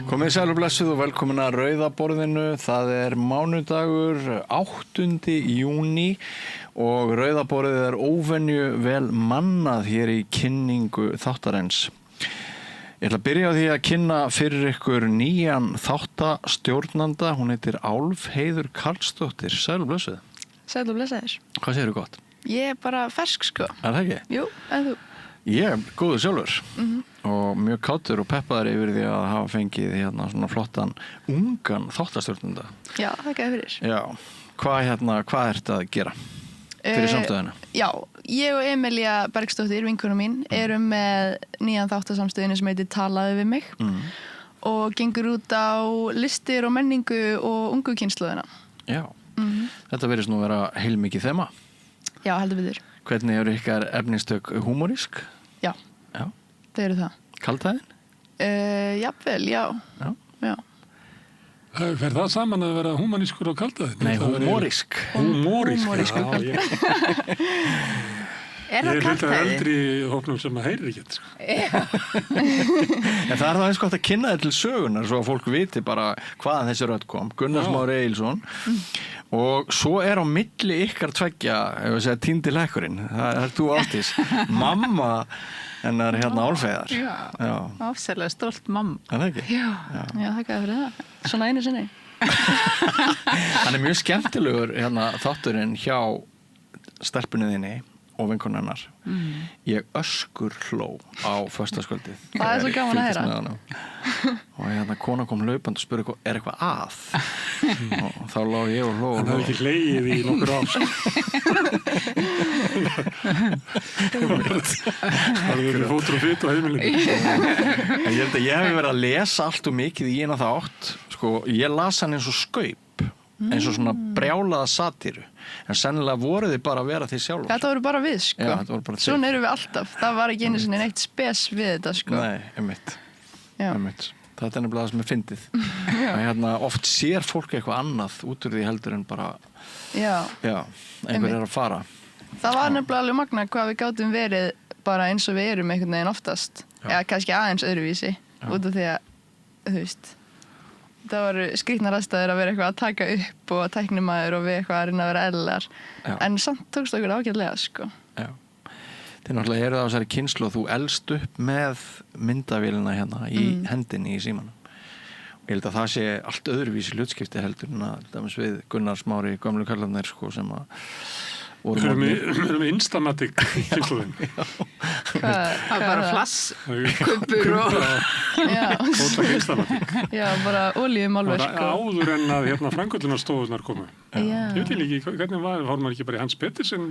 Komið sæl og blessuð og velkomin að Rauða borðinu. Það mánudagur 8. júní og Rauða borðið óvenju vel mannað hér í kynningu þáttarins. Ég ætla að byrja á því að kynna fyrir ykkur nýjan þáttastjórnanda. Hún heitir Álfheiður Karlsdóttir. Sæl og blessuð. Sæl og blessaðir. Hvað segirðu gott? Ég bara fersk sko. Það ekki? Jú, en þú? Ég góður sjálfur og mjög kátur og peppaður yfir því að hafa fengið hérna svona flottan ungan þáttastjórnanda. Já, þakka fyrir. Já, hvað ertu að gera fyrir samstöðina? Já, ég og Emilía Bergsdóttir, vinkona mín, erum með nýjan þáttasamstöðinu sem heitir Talaðu við mig og gengur út á listir og menningu og ungu kynslóðina. Já, þetta virðist nú vera heilmikið þema. Já, heldur betur. Hvernig eru ykkar efnistök húmorísk? Já, Já. þau eru það. Kaldhæðin? Jafnvel, já. Já. Fer það saman að vera humanískur og kaldhæðin? Nei, húmorísk. Húmorísk, já. Ég hluta eldri hópnum sem að heyrir ekki sko. En það það eins gott að kynna þetta til sögunar svo að fólk viti bara hvaðan þessi rödd kom. Gunnar Smári Egilsson. Og svo á milli ykkar tveggja, ef við segja týndi lekkurinn. Það þú Ásdís. Mamma hennar hérna Álfheiðar. Já. Afsælega stolt mamma. Er það ekki? Já, þakka fyrir það. Svona einu sinni. Hann mjög skemmtilegur hérna þátturinn hjá stelpunni þinni og vinkonu hennar. Ég öskur hló á föstudagskvöldið. Það svo gaman að heyra. Og hérna kona kom hlaupandi og spurði eitthvað að? Og þá lá ég og hló. Hann hafði ekki hlegið í nokkur ár. Það verið fótur og fyrt á heimilinu. Ég held að ég hef verið að lesa allt og mikið í eina þátt. Sko, ég las hann eins og skaup. Eins og svona brjálaða satíru. En sennilega voru þið bara að vera því sjálfur. Þetta voru bara við, sko. Já, þetta voru bara þið. Svona erum við alltaf. Það var ekki einu sinni neitt spes við þetta, sko. Nei, einmitt. Já. Þetta nefnilega það sem fyndið. Að hérna oft sér fólk eitthvað annað út úr því heldur en bara einhver að fara. Það var nefnilega alveg magna hvað við gátum verið bara eins og við erum einhvern veginn oftast. Já, kannski aðeins öðruvísi. Út af því að, þú veist, það voru skrýtnar aðstæður að vera eitthvað að taka upp og tæknimaður og við eitthvað að reyna að vera eðlilegar. En samt tókst okkur ágætlega, sko. Já. Þið náttúrulega eruð á þessari kynslóð, þú elst upp með myndavélina hérna í hendinni í símanum. Og ég held að það sé allt öðruvísi hlutskipti heldur en að dæmis við Gunnar Smári gömlu kallarnir sko sem að Við erum með Instamatic kynslóðin. Það var bara flasskubbur og Ótrúlega Instamatic. Já, bara olíumálverk. Bara áður en að hérna framkvæmdunarstofurnar komu. Ég veit ekki hvernig fór maður ekki bara í Hans Pettersen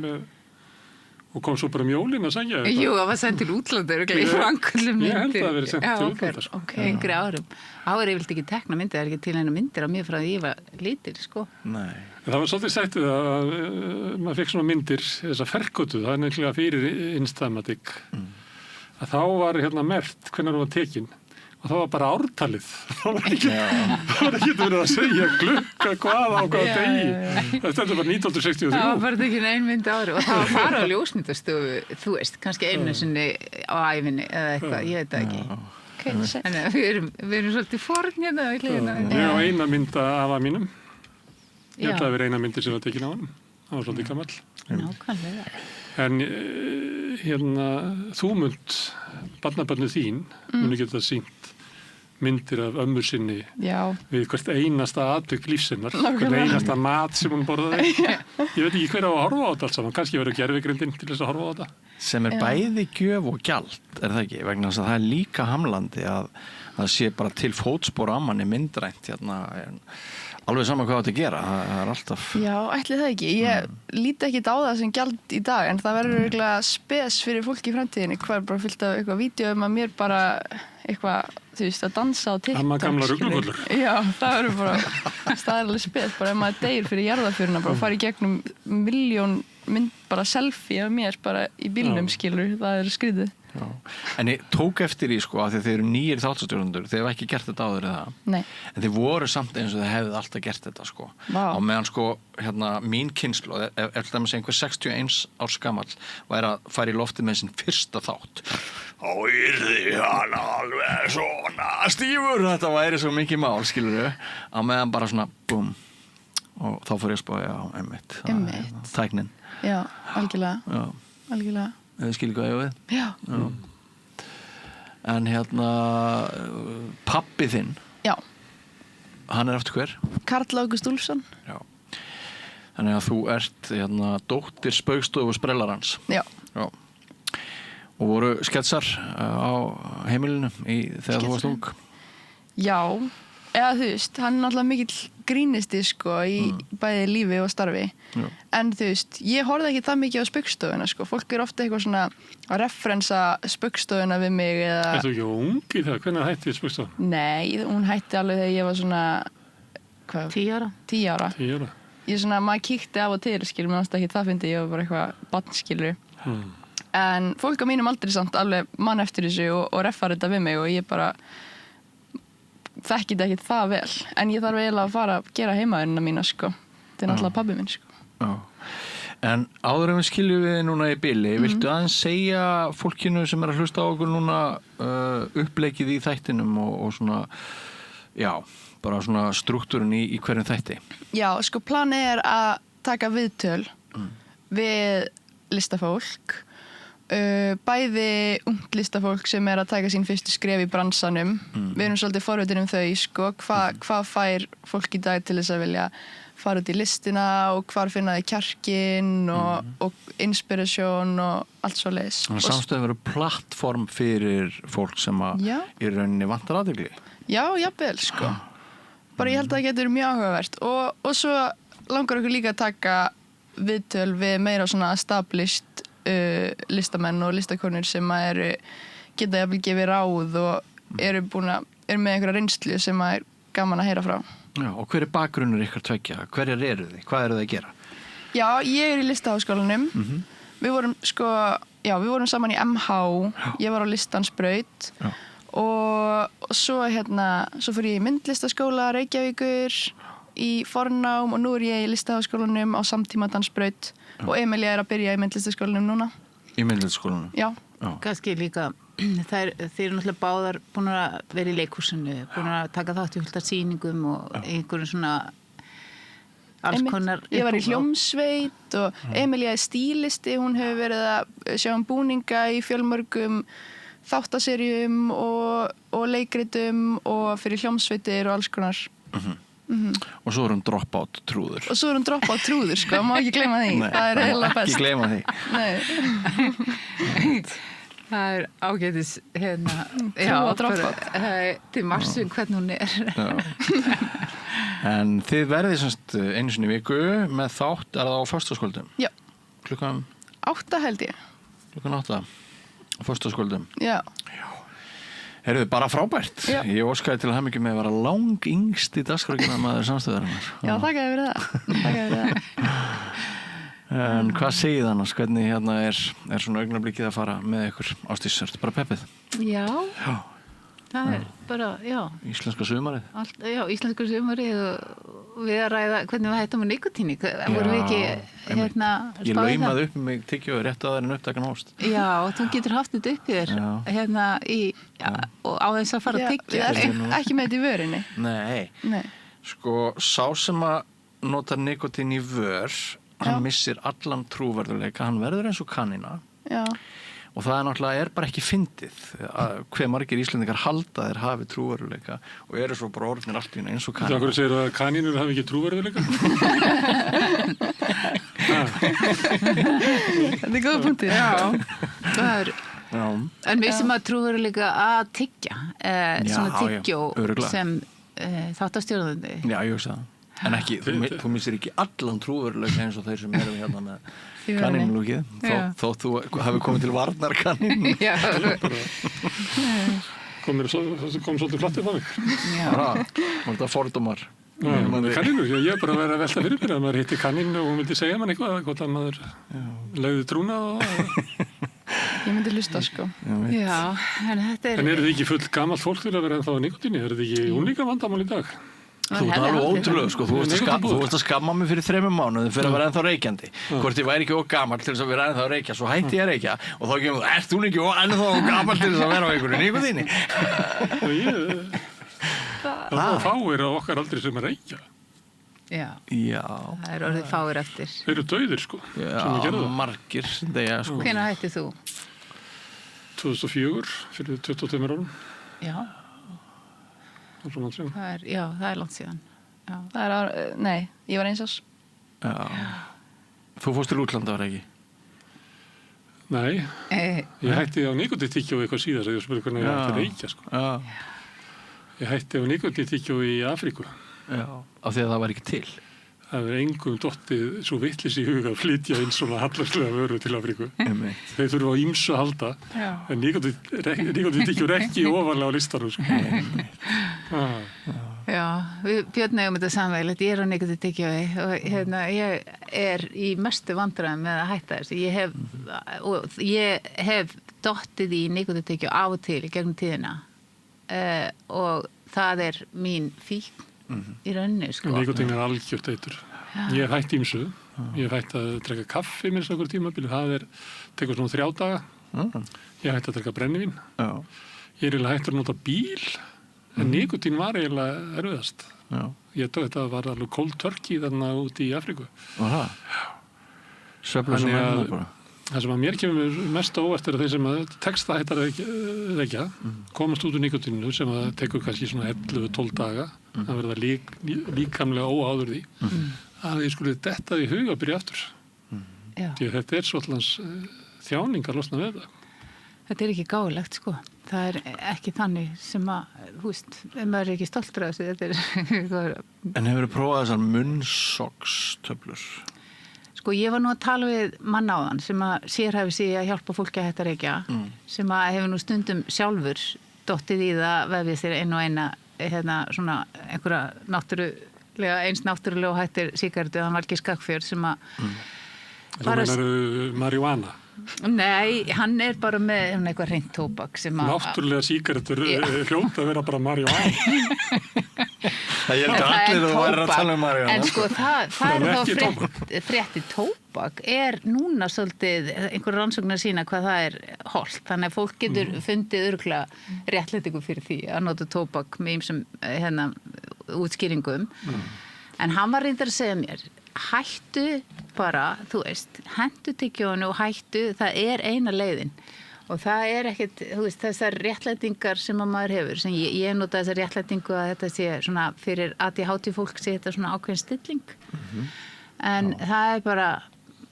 og kom svo bara jólin að segja þetta. Jú, það var sendt til útlandur og í framkvæmdum myndir. Ég held að það verið sendt til útlandar. Ok, yngri árum. Áður ég vildi ekki tekna myndir, það er ekki til einu myndir á mér frá því ég var lítil, sko. Nei. Það var svolítið sagt við að maður fekk svona myndir, þessa ferkotu, það nefnilega fyrir Instamatic. Að þá var hérna merkt hvernig það var tekin. Og það var bara ártalið. Það var ekki verið að segja klukka hvað á hvaða degi. Það stendur bara 1963. Það var bara tekin ein mynd ári og það var fara á ljósmyndastofu, þú veist, kannski einu sinni á ævinni eða eitthvað, ég veit það ekki. Þannig að við erum svolítið forn hérna í hliðina. Ég á eina mynd af mínum. Ég ætlaði að vera eina myndir sem var tekin á hann. Það var svolítið gamall. Nákvæmlega. En hérna, þú barnabörnu þín, muni geta sýnt myndir af ömmu sinni við hvert einasta atvik lífsinnar, hvert einasta mat sem hún borðaði. Ég veit ekki hver á að horfa á þetta alls saman, kannski verður gervigrindin til þess að horfa á þetta. Sem bæði gjöf og gjald, það ekki? Vegna þess að það líka hamlandi að það sé bara til fótspor að manni myndrænt hérna. Alveg saman hvað átt að gera, það alltaf... Já, ætli það ekki. Ég líti ekki á það sem gjald í dag, en það verður eiginlega spes fyrir fólk í framtíðinni. Hvað bara fyllt af eitthvað vídeo að mér bara eitthvað, þú veist, að dansa á TikTok. Amma gamla ruglugullur. Já, það verður bara staðarlega spes, bara ef maður deyr fyrir jarðarförina, bara fara í gegnum milljón mynd, bara selfie af mér bara í bílnum, skilur, það skrítið. Já. En ég tók eftir í sko að því að þeir eru nýir þáttastjórnendur, þeir hafa ekki gert þetta áður eða Nei. En þeir voru samt eins og þeir hefðu alltaf gert þetta sko. Vá. Á meðan sko mín kynslóð ef það með segja einhver 61 árs gamall væri að fara í loftið með sinn fyrsta þátt þá yrði hann alveg svona stífur, þetta væri svo mikið mál skilurðu, á meðan bara svona búm og þá fór ég að spá, já, einmitt tæknin. Já, algjörlega. Þau skilur hvað ég við? Já. En pabbi þinn, Já. Hann er eftir hver? Karl Ágúst Úlfsson. Já. Þannig að þú ert dóttir Spaugstofu Sprellarans. Já. Og voru sketsar á heimilinu þegar þú varst ung? Já, eða þú veist, hann er náttúrulega mikill grínisti sko í bæði lífi og starfi. Já. En þú veist, ég horfði ekki það mikið á Spaugstofuna sko. Fólk er ofta eitthvað svona að referensa Spaugstofuna við mig eða... Er þú ekki ung í það? Hvernig hætti Spaugstofuna? Nei, hún hætti alveg þegar ég var svona... Hvað? 10 ára. 10 ára. 10 ára. Ég svona, maður kíkti af og til, skilur, mér fannst ekki það fyndi, ég var bara eitthvað barn, skilur. En fólk á mínum aldrei samt alveg mann eftir þessu og refar þetta við mig og ég bara þekki þetta ekki það vel. En ég þarf eiginlega að fara að gera heimaðurina mína, sko. Þetta er náttúrulega pabbi minn, sko. Já. En áður en við skiljum við núna í bili, viltu aðeins segja fólkinu sem er að hlusta á okkur núna uppleikið í þættinum og svona, já, bara svona struktúrin í hverjum þætti? Já, sko planið er að taka viðtöl við listafólk, bæði ungt listafólk sem er að taka sín fyrstu skref í bransanum. Við erum svolítið forvitin þau, sko, hvað fær fólk í dag til þess að vilja fara út í listina og hvar finna þið kjarkinn og inspirasjón og allt svo leiðis. Þannig að samstöðum verður plattform fyrir fólk sem að í rauninni vantar athygli. Já, jafnvel, sko. Bara ég held að það getur mjög áhugavert og svo langar okkur líka að taka viðtöl við meira svona established listamenn og listakonur sem að geta jafnvel gefið ráð og eru með einhverja reynslu sem að gaman að heyra frá. Já, og hver er bakgrunnur ykkar tveggja? Hverjar eru þið? Hvað eru þið að gera? Já, ég er í Listaháskólanum. Við vorum saman í MH. Ég var á Listansbraut. Og svo fór ég í myndlistaskóla Reykjavíkur í fornám og nú er ég í Listaháskólanum á samtíma dansbraut og Emilía er að byrja í myndlistaskólanum núna. Í myndlistaskólanum? Já. Kannski líka, þeir eru náttúrulega báðar búin að vera í leikhúsinu, búin að taka þátt í fullt af sýningum og einhverjum svona alls konar. Ég var í hljómsveit og Emilía er stílisti, hún hefur verið að sjá búninga í fjölmörgum þáttaserjum og leikritum og fyrir hljómsveitir og alls konar. Og svo er hún dropout trúður. Og svo er hún dropout trúður, sko, má ekki gleyma því. Nei, það er eiginlega best. Ekki gleyma því. Nei. Það er ágætis trúa dropout. Til margsu hvernig hún er. En þið verðið semst einu sinni í viku með þátt, er það á föstudagskvöldum? Já. Klukkan? 8 held ég. Klukkan 8 á föstudagskvöldum? Já. Heyrðu, bara frábært. Já. Ég óskaði til að hamingju með að vera lang yngsti dagskrárgerðarmaður samstöðarinnar. Já, þakka þér fyrir það. En hvað segið það annars? Hvernig er svona augnablikið að fara með ykkur Ásdís? Ertu bara peppið? Já. Það er bara, já. Íslenska sumarið? Já, íslenska sumarið og við að ræða hvernig við hættum á nikotíni. Vorum við ekki Ég laumaði upp mig tyggjói rétt að það er en upptakan hóst. Já, þú getur haft þetta upp í þér og á þess að fara að tyggja. Ekki með þetta í vörinni? Nei. Sko, sá sem að notar nikotín í vör, hann missir allan trúverðuleika, hann verður eins og kanina. Já. Og það náttúrulega bara ekki fyndið hve margir Íslendingar halda þeir hafi trúverðuleika og eru svo bara orðnir allt í eins og kanínur. Það okkur segir að kanínur hafi ekki trúverðuleika? Þetta er góða punktur. Já, það er. Já. En við sem að trúverðuleika að tyggja, svona tyggjó sem þáttastjórnandi. Já, ég hugsa það. En ekki, þú missir ekki allan trúveruleika eins og þeir sem eru hérna með kanínulúkið, þó þú hafi komið til varnar kanínu. Já, kom svolítið flattið á mig. Já, var þetta fordómar? Kanínur, ég er bara að vera að velta fyrir mér að maður hitti kanínu og hún vildi segja mann eitthvað, hvort að maður legði trúna og... Ég myndi hlusta, sko. Já, en þetta En eru þið ekki full gamalt fólk til að vera ennþá á nikotíni? Eru þið ekki unglingar vandamál í dag? Þú ert alveg ótrúlega, sko. Þú varst að skamma mig fyrir 3 mánuðum fyrir að vera ennþá reykjandi. Hvort ég væri ekki gamall til þess að vera ennþá að reykja, svo hætti ég að reykja og þá kemur þú, ert þú ekki ennþá gamall til þess að vera á einhverju nikotíni? Það er fáir á okkar aldrei sem að reykja. Já, Já. það er orðið fáir eftir. Þeir eru dauðir, sko, sem að gera Já, það. margir, þegar, sko. Hvenær hættið þú? 2004, fyrir 22 árum. Já, Það er svo langt síðan. það er langt síðan. Já. Það er, nei, ég var eins ás. Já. Þú fórst til útlanda, var ekki? Nei, ég hætti á nikotíntyggjó eitthvað síðar þegar ég spurði hvernig ég hætti að reykja, sko. Já. Ég hætti á nikotíntyggjó í Afríku. Já. Af því að það var ekki til. Það er engum dottið svo vitlis í huga að flytja inn svona hallarslega vöru til Afríku. Einmitt. Þeir þurfa á ýmsu að halda, en nikotíntyggjó er ekki ofarlega á listanum, sko. Já, við Björn eigum þetta samveilegt, ég er á nikotíntyggjó og ég er í mestu vandræðum með að hætta þessu. Ég hef dottið í nikotíntyggjó af og til í gegnum tíðina og það er mín fíkn í rauninni, sko. Nikotín er algjört eitur. Ég hef hætt ýmsu. Ég hef hætt að drekka kaffi minnst okkur tímabili. Það tekur svona 3 daga. Ég hef hætt að drekka brennivín. Já. Ég er eiginlega hættur að nota bíl, en nikotín var eiginlega erfiðast. Já. Þetta var alveg cold turkey þarna úti í Afríku. Var það? Svefla sem Þannig verður bara. Það sem að mér kemur mest á óvart er að þeir sem að tekst að hætta reykja komast út úr nikotíninu sem að tekur kannski svona 11-12 daga að verða líkamlega óáður því að þeir skulle detta í huga að byrja aftur. Því að þetta er svolítans þjáning að losna við þetta. Þetta er ekki gáðilegt, sko. Það er ekki þannig sem að, þú veist, ef maður er ekki stoltur af þessu, þetta er... En hefur þú prófað þessar munnsogstöflur? Sko, ég var nú að tala við mann áðan sem að sérhæfi sig að hjálpa fólki að hætta að reykja, sem að hefur nú stundum sjálfur dottið í það vefið sér einu og eina, svona einhverja eins náttúrulega og hættir sígarettu, hann var ekki Skagfjörð sem að... Þú meinar marihuana? Nei, hann er bara með eitthvað hreint tóbak sem að... Náttúrulega sígarettur hljóta að vera bara marihuana. Það held að allir þú væri að tala um marihuana. En sko, það er þá frétti tóbak er núna svolítið einhver rannsóknar sína hvað það er hollt. Þannig að fólk getur fundið örugglega réttlætingu fyrir því að nota tóbak með ýmsum útskýringum. En hann var reyndar að segja mér, hættu bara, þú veist, hentu tyggjónu og hættu, það er eina leiðin. Og það er ekkert, þú veist, þessar réttlætingar sem að maður hefur, sem ég nota þessar réttlætingu að þetta sé svona fyrir ADHD fólk sé þetta svona ákveðin stilling. En það er bara,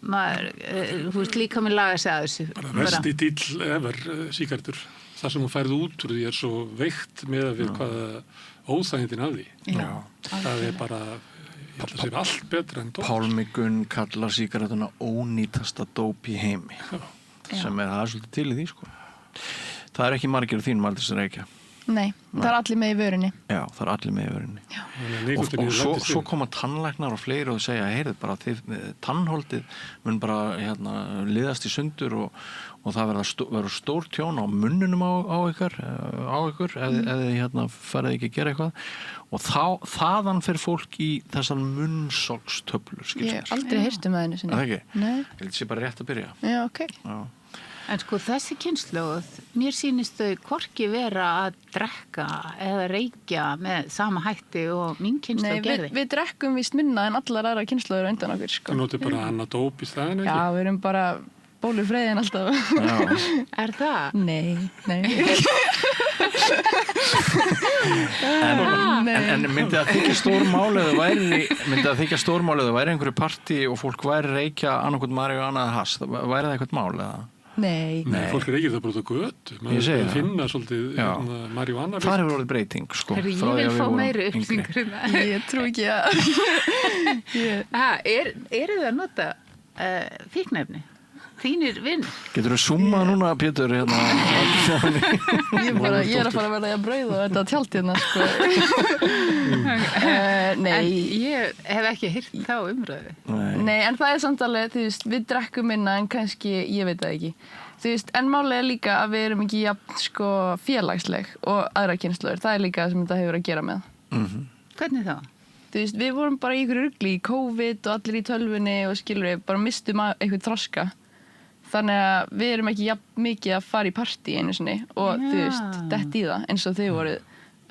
maður, þú veist, líka með laga sig að þessu. Bara versti dill efer sígarettur. Það sem hún færði út úr því er svo veikt með að við hvaða óþægindin af því. Já. Það er bara... Ég held að það sé allt betra en dóp. Pálmi Gunn kallar sígarettuna ónýtasta dóp í heimi. Sem það er svolítið til í því, sko. Það er ekki margir á þínum aldrei sem reykja. Nei, það er allir með í vörunni. Já, það er allir með í vörunni. Og svo koma tannlæknar og fleiri og segja, heyrðu bara, tannholdið mun bara liðast í sundur og það verður stór tjón á munnunum á ykkur ef þið farið ekki að gera eitthvað. Og þaðan fer fólk í þessar munnsogstöflur, skilst mér. Ég hef aldrei heyrt um það einu sinni. Það ekki? Nei. Ég held sé bara rétt að byrja. Já, ok. Já. En sko þessi kynslóð, mér sýnist þau hvorki vera að drekka eða reykja með sama hætti og mín kynslóð gerði. Nei, við drekkum víst minna en allar aðra kynslóður undan okkur, sko. Það notið bara annað dóp í staðinu, ekki? Já, við erum bara bólufreiðin alltaf. Já. Er það? Nei. En myndi að þykja stórmálið væri einhverju partí og fólk væri reykja annarkvæmt marihuana eða hass, væri það eitthvað mál eða? Nei. Fólk reykir það bara út á götu. Ég segi það. Finna svolítið marihuana. Það hefur orðið breyting, sko. Ég vil fá meiri upplýsingar um það. Ég trú ekki að... Eru þið að nota fíknefni? Þínir vinn. Getur þú summað núna, Pétur, Ég er að fara að verða að brauða þetta tjald hérna, sko. Nei. En ég hef ekki heyrt þá umræðu. Nei, en það er samt alveg, þú veist, við drekkum minna en kannski, ég veit það ekki. þú veist, en málið líka að við erum ekki jafn, sko, félagsleg og aðra kynslóðir, það líka það sem þetta hefur að gera með. Hvernig þá? Þú veist, við vorum bara í ykkur rugli í COVID og allir í tölvunni og skilur við, bara mistum eitthvað þroska. Þannig að við erum ekki jafn mikið að fara í partí einu sinni og þú veist, dett í það eins og þau voruð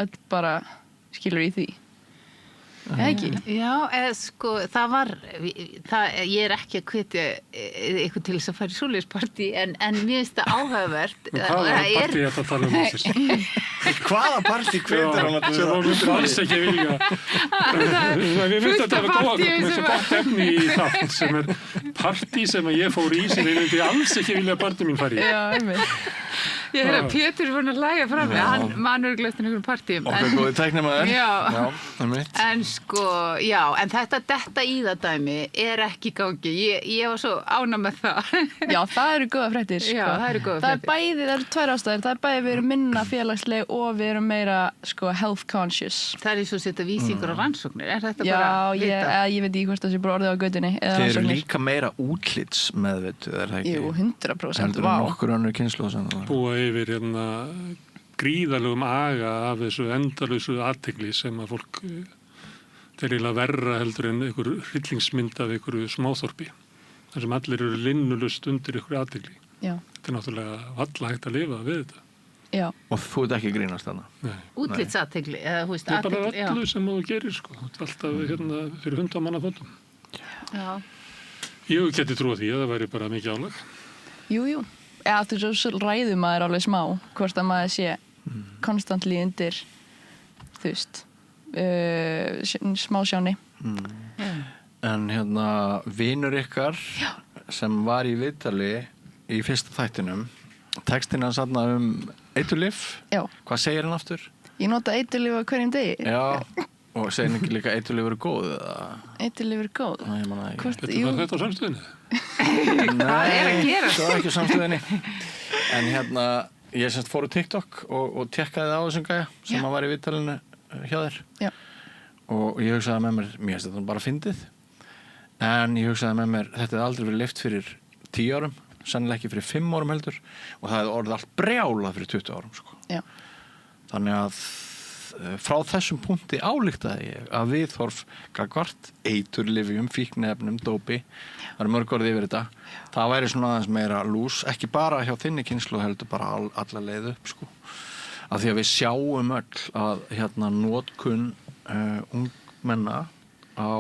öll bara skilur í því. Eða ekki? Já, sko, ég er ekki að hvetja eitthvað til þess að fara í svoleiðispartí en mér finnst það áhugavert. Hvaða partí er þetta að tala Ásdís? Hvaða partí hvetur hann að sem hún myndir alls ekki vilja. Við myndum þetta að vera gott efni í þátt sem partí sem ég fór í sem ég myndi alls ekki vilja að partí mín fari í. Já, einmitt. Ég heyr að Pétur er búin að lægja fram með, hann manur glögt í einhverjum partíum. Okkar góði tæknimaður. Já, einmitt. En sko, já, en þetta í það dæmi er ekki í gangi. Ég var svo ánægð með það. Já, það eru góða fréttir, sko. Já, það eru góða fréttir. Það eru tvær ástæður. Það er bæði við erum minna félagsleg og við erum meira, sko, health conscious. Það er svo setja vísingur og rannsóknir. Er þetta Já, bara vita? ég veit ekki hvort það sé bara orðið á götunni. Þeir eru líka meira útlitsmeðvituð, er það ekki? Jú, 100%. Heldur en nokkur önnur kynslóð sem það. Búa yfir gríðarlegum aga af þessu endalausu athygli sem að fólk þeir eiginlega verra heldur en einhver hryllingsmynd af einhverju smáþorpi þar sem allir eru linnulust undir einhverju athygli. Já. Þetta er náttúrulega valla hægt að lifa við þetta. Já. Og þú ert ekki að grínast þarna? Nei. Útlitsathygli, eða þú veist, Það er bara athygli, öllu sem þú gerir, sko. Þú ert alltaf fyrir 100 manna fótum. Já. Ég geti trúið því að það væri bara mikið álag. Jú. Já, þú veist, svo ræður maður alveg smá hvort að maður sé konstantli undir, þú veist, smá sjóni. En vinur ykkar sem var í viðtali í fyrsta þættinum, textin hans þarna eiturlyf. Já. Hvað segir hann aftur? Ég nota eiturlyf á hverjum degi. Já, og segir hann ekki líka eiturlyf eru góð? Eiturlyf eru góð? Nei, ég manna ekki. Þetta var þetta á samstöðinni? Nei, er að gerast? það var ekki á samstöðinni. En ég semst fór á TikTok og tekkaði á þessum gæja sem hann var í viðtalinu hjá þér. Já. Og ég hugsaði með mér, mér finnst þetta bara fyndið. En ég hugsaði með mér, þetta hefði aldrei verið leyft fyrir 10 árum, sennilega ekki fyrir 5 árum heldur, og það hefði orðið allt brjálað fyrir 20 árum, sko. Já. Þannig að frá þessum punkti ályktaði ég að viðhorf gagnvart eiturlyfjum, fíkniefnum, dópi, það eru mörg orð yfir þetta, það væri svona aðeins meira lús, ekki bara hjá þinni kynslóð heldur bara alla leið upp, sko. Af því að við sjáum öll að notkun ungmenna á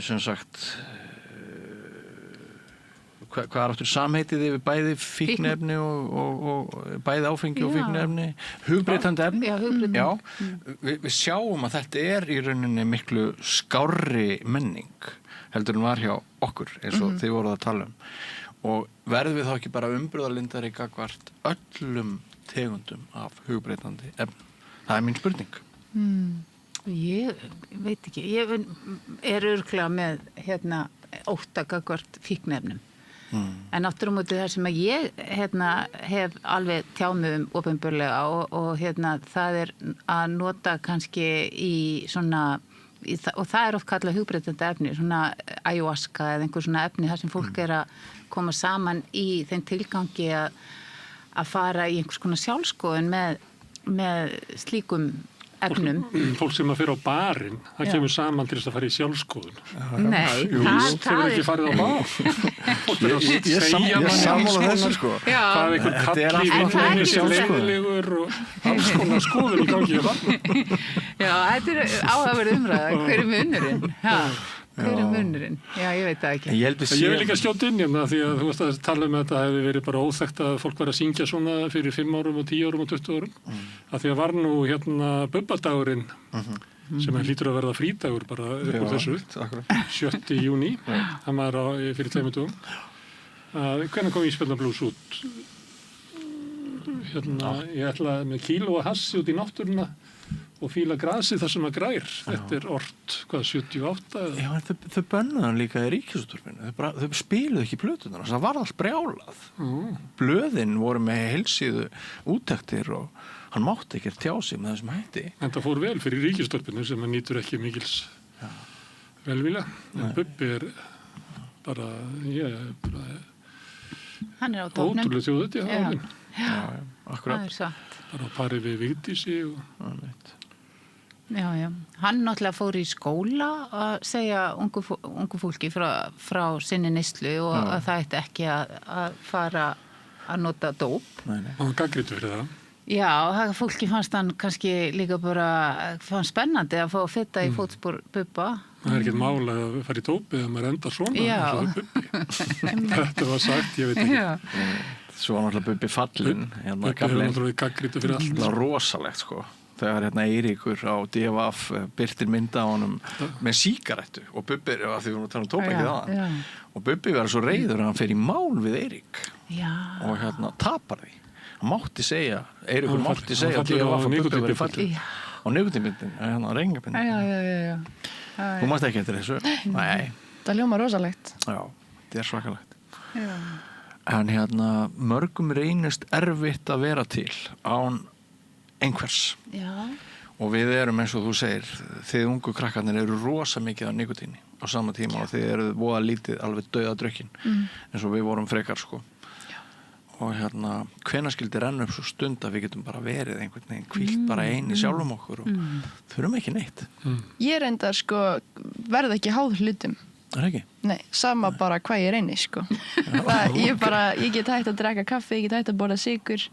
sem sagt hvað er aftur samheitið yfir bæði fíkniefni og bæði áfengi og fíkniefni, hugbreytandi efni. Já, hugbreytandi. Já, við sjáum að þetta er í rauninni miklu skárri menning heldur en var hjá okkur eins og þið voruð að tala um. Og verðum við þá ekki bara umburðarlindari gagnvart öllum tegundum af hugbreytandi efnum? Það er mín spurning. Ég veit ekki. Ég er örugglega með ótta gagnvart fíkniefnum. En aftur á móti það sem að ég hef alveg tjáð mig opinberlega og það er að nota kannski í svona og það er oft kallað hugbreytandi efni, svona ayahuasca eða einhver svona efni þar sem fólk er að koma saman í þeim tilgangi að fara í einhvers konar sjálfskoðun með slíkum efnum. Fólk sem að fyrir á barinn, það kemur saman til þess að fara í sjálfskoðun. Nei, það er ekki farið á bar. Fólk er að segja manni sammála þessu, sko. Hvað er einhver kalli við sjálfskoðulegur og alls konar skoðun í gangi á barn. Já, þetta er áhugaverð umræða. Hver er munurinn? Hver er munurinn? Já, ég veit það ekki. Ég vil líka skjóta inn hérna því að þú veist að tala um að þetta hefði verið bara óþekkt að fólk var að syngja svona fyrir 5 árum og 10 árum og 20 árum. Að því að var nú bubbadagurinn sem hlýtur að verða frídagur bara upp úr þessu 7. júní, hann var fyrir 2 dögum. Hvernig kom Ísbjörnar Blues út? Ég ætlaði með kíló að hassi út í náttúruna og fíla grasi þar sem að grær. Þetta er ort, 78? Já, en þau bönnuðu hann líka í Ríkisútvarpinu. Þau spiluðu ekki plötunar, það var allt brjálað. Blöðin voru með heilsíðu úttektir og hann mátti ekki tjá sig með þessum hætti. En það fór vel fyrir Ríkisútvarpinu sem hann nýtur ekki mikils velvíla. En Bubbi er bara, ég er bara Hann er á tóknum. ótrúlega þjóðuti á árin. Já, Það akkurat. er satt. Bara á pari við Vigdísi og Já. Hann náttúrulega fór í skóla að segja ungu fólki frá sinni neyslu og að það ætti ekki að fara að nota dóp. Nei. hann var gagnrýndur fyrir það. Já, það fólki fannst hann kannski líka bara fannst spennandi að fá að fita í fótspor Bubba. Það er ekkert mál að fara í dópið ef maður endar svona. Já. eins og Bubbi. Þetta var sagt, ég veit ekki. Já. Svo var náttúrulega Bubbi fallinn, hérna Bubbi hefur kaflinn. náttúrulega gagnrýndur fyrir allt. Það var rosalegt, sko. Þegar hérna Eiríkur á DFF birtir mynda á honum með sígarettu og Bubbi, af því við erum að tala um tóbakið á Já. hann, og Bubbi var svo reiður að hann fer í mál við Eirík Já. og hérna tapar því. Hann mátti segja, Eiríkur Hann mátti fallinn, segja hann fallinn á DFF og Bubbi var í nikótínbindin. fallið. Já. Á nikótínbindin, hérna reyngjabindin. Já. Þú mást ekki eftir þessu? Nei. Það hljóma rosalegt. Já, þetta er svakalegt. Já. En hérna, mörgum reynist erfitt að vera til án einhvers. Já. Og við erum eins og þú segir, þið ungu krakkarnir eru rosa mikið á nikotíni á sama tíma og þið eruð voða lítið alveg dauða drukkin eins og við vorum frekar, sko. Og hérna, hvenær skildi renna upp svo stund að við getum bara verið einhvern veginn hvílt bara eini sjálfum okkur og þurfum ekki neitt. Ég reyndar sko verð ekki háð hlutum. Er það ekki? Nei, sama bara hvað ég reyni sko. Ég get hægt að drekka kaffi, ég get hægt að borða sykur.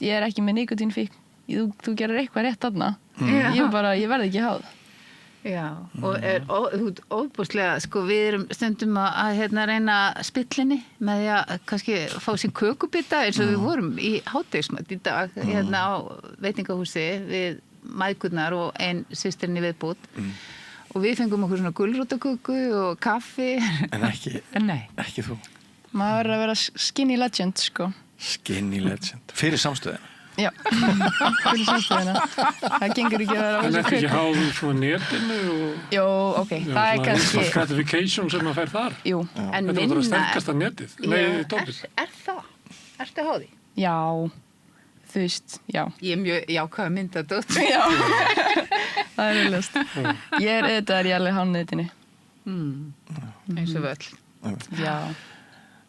Ég er ekki með nikotínfíkn. Þú gerir eitthvað rétt þarna. Ég verð ekki háð. Já, og þú ert óbúslega, sko, við erum stundum að reyna spillinni með því að kannski fá sín kökubita eins og við vorum í hádegismat í dag, hérna á veitingahúsi við mæðgurnar og ein systrinni viðbútt og við fengum okkur svona gulrótarköku og kaffi. En ekki, Nei. ekki þú. Maður verður að vera skinny legend sko. Skinny legend. Fyrir samstöðina. Já, fyrir samstöðina. Það gengur ekki að vera á En þessu ekki köku. háður svona netinu og Jó, ok, það er kannski... gratification sem maður fær þar. Jú, En Þetta var það sterkasta netið. Nei, dópið. Er það? Ertu háði? já, þú veist, já. Ég er mjög jákvæða myndadótt. Já, það er viljast. Þetta er ég alveg hánnetinni. Eins og völl. Já.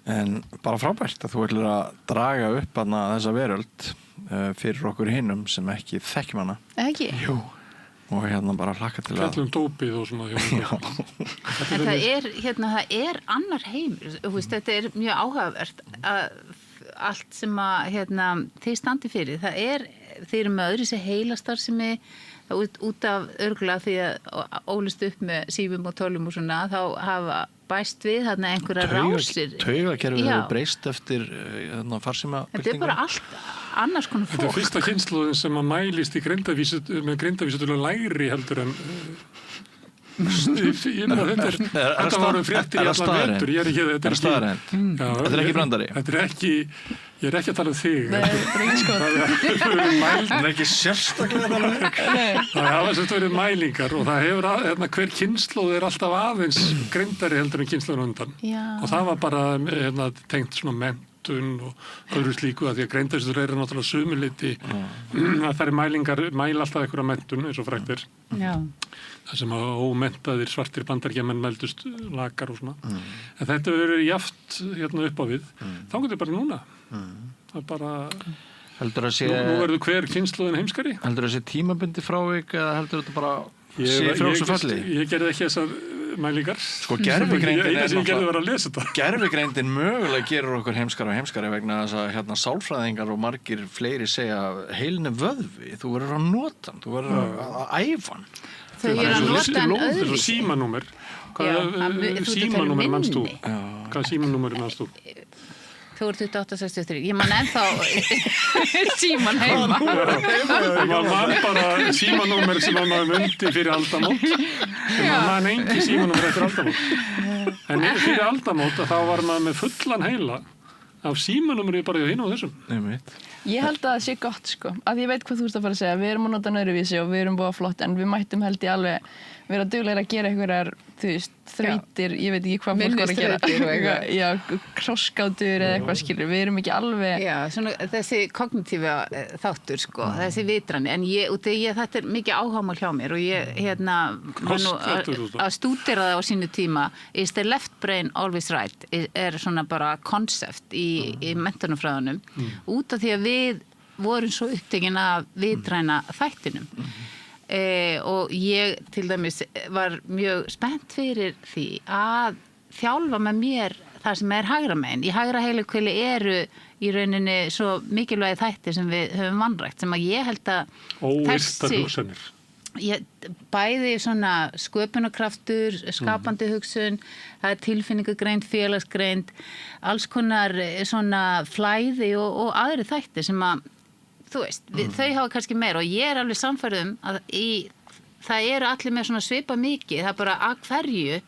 En bara frábært að þú ætlir að draga upp hana þessa veröld fyrir okkur hinnum sem ekki þekkjum hana. Ekki? Jú. Og hérna bara hlakka til að... Fjallum dópið og svona. En það er annar heimur, þú veist, þetta er mjög áhugavert að allt sem að þið standi fyrir, þið eru með öðru sér heilastarfsemi út af örgulega því að ólist upp með sífum og tölum og svona, þá hafa bæst við þarna einhverja rásir. Taugakerfið Já. hefur breyst eftir farsíma Þetta er byltinguna. bara allt annars konar Þetta er fólk. fyrsta kynslóðin sem að mælist í með greindavísitulega lægri heldur en þetta voru fréttir í allan vetur. Er það staðarhend? Þetta er ekki brandari? Þetta er ekki, ég er ekki að tala um þig. Nei, þetta er ekki sko. Það er ekki sérstaklega þannig. Það hafa sérst verið mælingar og það hefur hver kynslóð er alltaf aðeins greindari heldur en kynslóðin undan. Já. Og það var bara tengt svona menntun og öðru slíku að því að greindavísitur eru náttúrulega sumuliti að það er mælingar, mæla alltaf einhverja menntun eins og fræktir. Já. Það sem að ómenntaðir svartir bandaríkjamenn meldust lakar og svona. En þetta hefur verið jaft upp á við. Þá getur bara núna. Það er bara... Heldur að sé... Nú verður hver kynslóðin heimskari. Heldur að sé tímabundi frávik eða heldur þetta bara sé Ég frjálsu falli? gerði ekki þessar mælingar. Sko gervigreindin Eina sem ég gerði var að lesa þetta. Gervigreindin mögulega gerur okkur heimskari og heimskari vegna þess að sálfræðingar og margir fleiri segja heilin er vöðvi, þú verður að nota hann, þú verður að æfa hann. Þau eru að nota en Þessu öðru. símanúmer. Já, þú ert að Símanúmer tala um mannst þú? minni. Hvað símanúmer mannst þú? Þú ert 2863. Ég man ennþá síman heima. Maður man bara símanúmer sem maður mundi fyrir aldamót. Maður man engi símanúmer eftir aldamót. En fyrir aldamót þá var maður með fullan heila af símanúmeri bara í hinu og þessum. Ég held að það sé gott sko, að ég veit hvað þú ert að fara að segja, við erum að nota öðruvísi og við erum búið flott en við mættum held ég alveg vera duglegir að gera einhverjar þú veist, þrautir, ég veit ekki hvað fólk var að gera. Minnisþrautir og eitthvað. Já, krossgátur eða eitthvað skilur, við erum ekki alveg... Já, svona þessi kognitífa þáttur, sko, þessi vitrani, en þetta er mikið áhámál hjá mér og ég, var nú að stúdera það á sínu tíma, is the left brain always right, er svona bara konsept í menntunarfræðunum, út af því að við vorum svo upptekin af vitræna þættinum. Og ég til dæmis var mjög spennt fyrir því að þjálfa með mér það sem er hægra megin. Í hægra heilahveli eru í rauninni svo mikilvægi þættir sem við höfum vanrækt, sem að ég held að óvirtar hugsanir. Bæði svona sköpunarkraftur, skapandi hugsun, það er tilfinningagreind, félagsgreind, alls konar svona flæði og aðri þættir sem að þú veist, þau hafa kannski meira og ég er alveg sannfærð að það eru allir með svona svipa mikið, það er bara að hverju,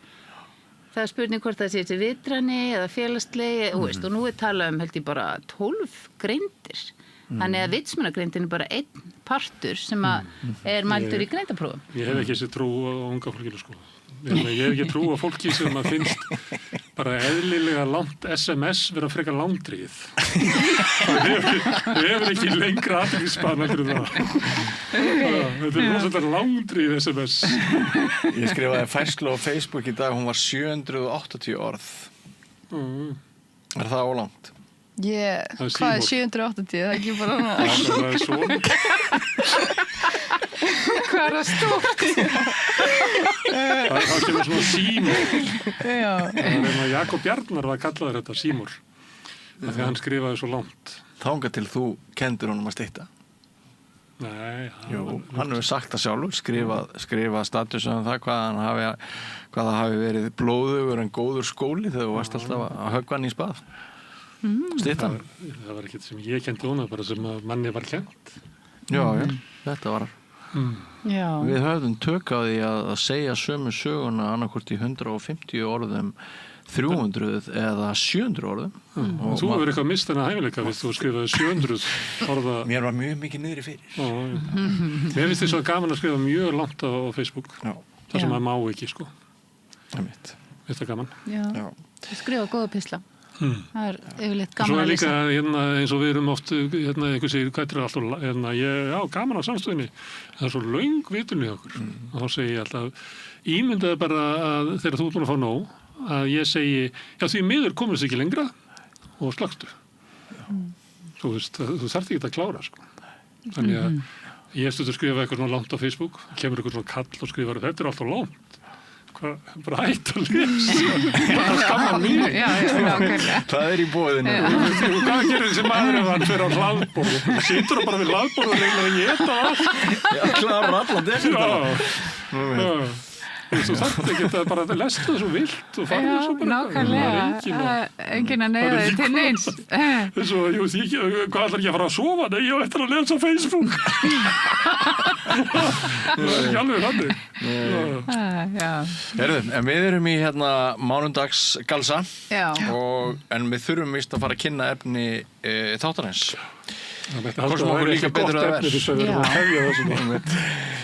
það er spurning hvort það sé til vitrani eða félagslegi, og nú er talað held ég bara 12 greindir, þannig að vitsmunagreindin er bara einn partur sem að er mældur í greindaprófum. Ég hef ekki þessi trú á unga fólkinu, sko. Ég hef ekki trú á fólki sem að finnst bara eðlilega langt SMS vera frekar langdrið. Það hefur ekki lengra athyglisspán heldur en það. Þetta er rosalega langdrið SMS. Ég skrifaði færslu á Facebook í dag, hún var 780 orð. Er það ólangt? Hvað er 780? Það er ekki bara hana. Það er svona. Hvað er það stórt? Það kemur svona símor. Já. Jakob Bjarnar var kallaður þetta símor. Af því að hann skrifaði svo langt. Þangað til þú kendir honum að stytta. Nei. Hann hefur sagt það sjálfur, skrifa status um það hvað það hafi verið blóðugur en góður skóli þegar þú varst alltaf að höggva hann í spað. Styttan. Það var ekkert sem ég kendi honum, bara sem að manni var kent. Já, þetta var... Já. Við höfðum tök á því að segja sömu söguna annarkvort í 150 orðum, 300 eða 700 orðum. Og þú hefur eitthvað mist þennan hæfileika, veist, þú skrifaði 700 orða. Mér var mjög mikið niðri fyrir. Mér finnst þess að gaman að skrifa mjög langt á Facebook. Já. Það sem maður má ekki, sko. Það er mitt. Finnst það gaman? Já. Skrifa góða písla. Það er yfirleitt gaman að lesa. Svo er líka eins og við erum oft einhver segir, hvað er alltaf já, gaman á samstöðinni, það er svo löng vitun í okkur og þá segi ég alltaf ímyndaði bara að þegar þú ert búin að fá nóg að ég segi, já því miður komast ekki lengra og slagstu þú veist, þú þarft ekki að klára sko. Þannig að ég stundur skrifa eitthvað svona langt á Facebook, kemur eitthvað svona kall og skrifar þetta er alltaf langt bara hætt að lesa bara skamma mér Það er í boðinu Hvað gerir þessi maður ef hann fyrir á hlaðborð situr bara við hlaðborð og reyna að geta allt Já, klára allan Já Þú þarft ekki að bara lestu það svo vilt og farið svo bara nákvæmlega, enginn að neyða þig til neins Þess að ég veist ekki hvað ætlar ekki að fara að sofa nei, ég á eftir að lesa Facebook Það er ekki alveg þannig Heyrðu, en við erum í mánundags galsa en við þurfum víst að fara að kynna efni þáttarins Það er líka gott efni þess að við erum að hefja þessum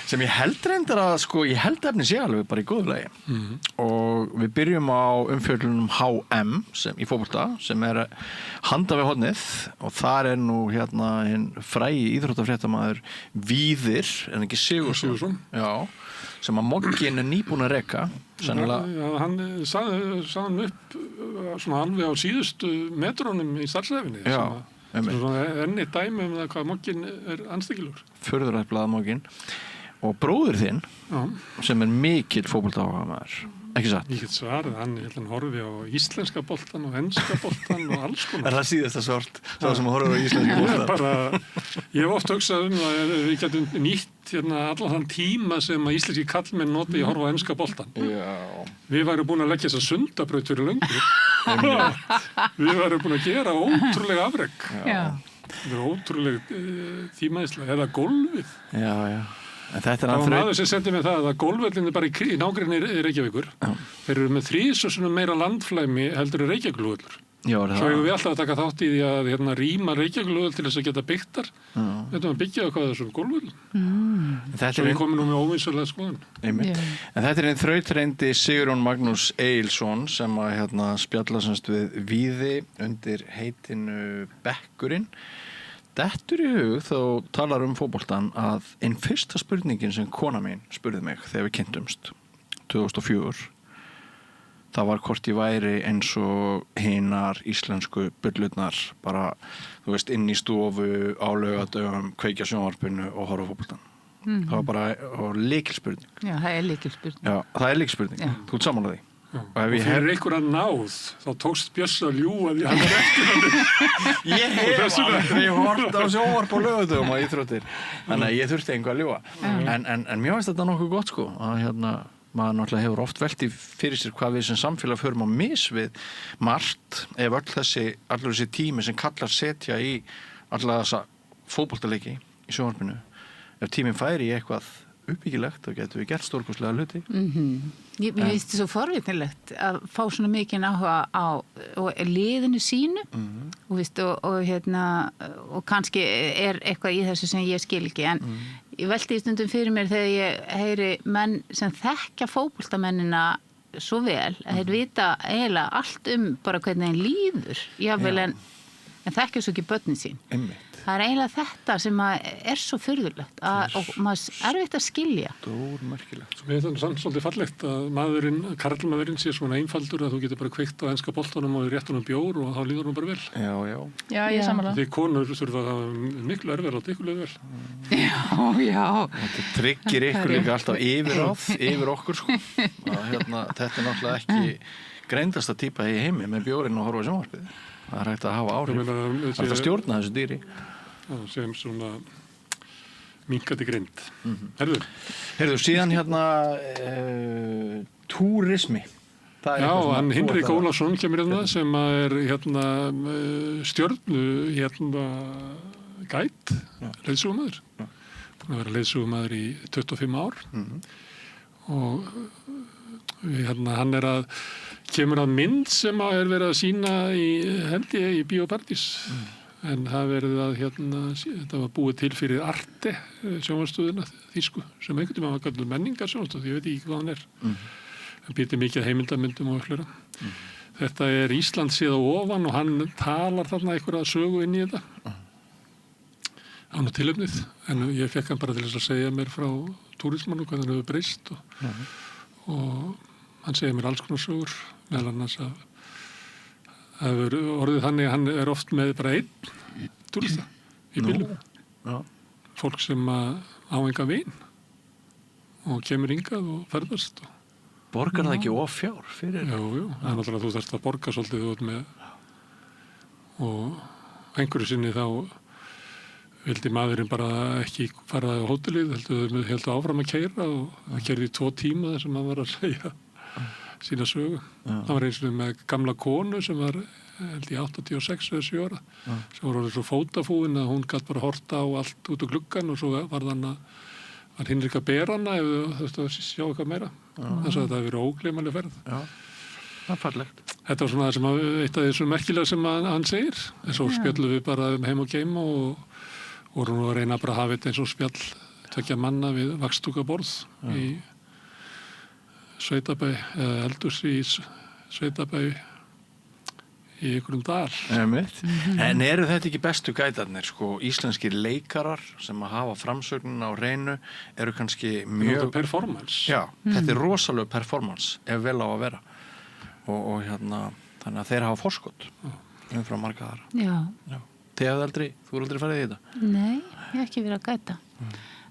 sem ég held reyndar að ég held efni sé alveg bara í góðu lagi og við byrjum á umfjöllunum HM sem í fótbolta sem er handa við hornið og þar er nú hinn frægi íþróttafréttamaður Víðir en ekki Sigursson sem að Moggin er nýbúin að reka sennilega hann sagði hann upp svona alveg á síðustu metrónum í starfsæfinni enni dæmi það hvað Moggin er anstíkilegur furðurætt blaðamógin og bróður þinn sem er mikill fótboltaáhugamaður ekki satt? Ég get svarið, hann horfi á íslenska boltan og enska boltan og alls konar. Er það síðasta sort það sem horfir á íslenska boltan? Ég hef oft hugsað að við getum nýtt allan þann tíma sem að íslenski kallmenn nota í að horfa á enska boltan. Já. Við værum búin að leggja þessa Sundabraut fyrir löngu. Við værum búin að gera ótrúlega afrek. Það er ótrúlega tímaðislega eða gólfið. Já. Það var maður sem sendi mig það að golfvellinni bara í nágrinni Reykjavíkur þeir eru með 3 meira landflæmi heldur en Reykjavíkurvöllur Já, er Svo það? hefur við alltaf að taka þátt í því að rýma Reykjavíkurflugvöll til þess að geta byggt þar. Við ætlum að byggja á hvað þessum gólfvöllum. Þetta Svo er við komum nú með óvinnsarlega skoðun. einmitt. Já. En þetta er einn þrautreindi Sigurjón Magnús Egilsson sem að spjalla semst við Víði undir heitinu Bekkurinn. Dettur í hug þá talar fótboltann að einn fyrsta spurningin sem kona mín spurði mig þegar við kynntumst 2004 það var hvort ég væri eins og hinar íslensku bullurnar bara, þú veist, inn í stofu á laugardögum, kveikja sjónvarpinu og horfa á fótboltann. Það var bara lykilspurning. Já, það er lykilspurning. Já, það er lykilspurning. Já. Þú ert sammála því. Og fyrir einhverja náð, þá tókst Björs að ljúga því hann var eftir hann. Ég hef aldrei hort á sjónvarp á laugardögum á íþróttir. Þannig að ég þurfti einhvað að ljúga. En mér finnst þetta nokkuð gott sko, að maður náttúrulega hefur oft velti fyrir sér hvað við sem samfélag förum á mis við margt ef allur þessi tími sem kallar setja í alla þessa fótboltaleiki í sjónvarpinu. Ef tíminn færi í eitthvað uppbyggilegt þá getum við gert stórkostlega hluti. Mér finnst þetta svo forvitinlegt að fá svona mikið áhuga á liðinu sínu og kannski er eitthvað í þessu sem ég skil ekki en ég velti í stundum fyrir mér þegar ég heyri menn sem þekkja fótboltamennina svo vel að þeir vita eiginlega allt bara hvernig þeim líður jável en þekkja svo ekki börnin sín. Einmitt. Það er eiginlega þetta sem er svo furðulegt og maður erfitt að skilja. Stórmerkilegt. Mér finnst það samt svolítið fallegt að karlmaðurinn sé svona einfaldur að þú getur bara kveikt á enska boltanum og rétt honum bjór og þá líður hún bara vel. Já. Já, ég sammála. Því konur þurfa að hafa miklu erfiðara og ykkur vel. Já. Þetta tryggir ykkur líka alltaf yfir okkur sko. Þetta er náttúrulega ekki greindasta típa í heimi með bjórinn og horfa á sjónvarpið. Það er hægt að hafa áhrif. Það er að stjórna þessu dýri. Sem svona minkandi grind. Heyrðu, síðan túrismi. Já, hann Hinrik Ólafsson kemur sem er stjörnu gæt, leiðsögumaður. Búin að vera leiðsögumaður í 25 ár. Og hann kemur að mynd sem er verið að sýna í Bíó Paradís. En það verið að þetta var búið til fyrir Arte sjónvarpsstöðina þýsku sem einhvern veginn var kallað menningarsjónvarpsstöð, ég veit ekki hvað hann er. Hann býtir mikið heimildamyndum og flera. Þetta er Ísland séð á ofan og hann talar þarna einhverja sögu inn í þetta. Án og tilefnið, en ég fekk hann bara til þess að segja mér frá túrismann og hvað hann hefur breyst og hann segir mér alls konar sögur, meðal annars að það hefur orðið þannig að hann er oft með bara einn túrista í bílum. Fólk sem á enga vin og kemur hingað og ferðast. Borgar það ekki of fjár fyrir? Jú, það er náttúrulega að þú þarfst að borga svolítið út með og einhverju sinni þá vildi maðurinn bara ekki fara á hótelið, heldur áfram að keyra og það keyrði í 2 tíma þar sem hann var að segja sína sögu. Það var eins og með gamla konu sem var held í 86 eða 7 ára sem var orðið svo fótafúin að hún gæti bara horta á allt út á gluggan og svo var Hinrik að bera hana ef þú þurftu að sjá eitthvað meira. Þess að þetta hefur verið ógleymanleg ferð. Já, það er fallegt. Þetta var svona sem eitt af þessu merkilega sem hann segir. En svo spjöllum við bara heim og geima og vorum nú að reyna bara að hafa þetta eins og spjall 2 manna við vakstúkaborð í sveitabæ eða eldhús í sveitabæ í einhverjum dal. En eru þetta ekki bestu gætarnir? Sko, íslenskir leikarar sem að hafa framsögnin á hreinu eru kannski mjög... Performance. Já, þetta er rosalega performance ef vel á að vera. Og þannig að þeir hafa forskot umfram marga þar. Já. Þú hefur aldrei farið í þetta? Nei, ég hef ekki verið að gæta.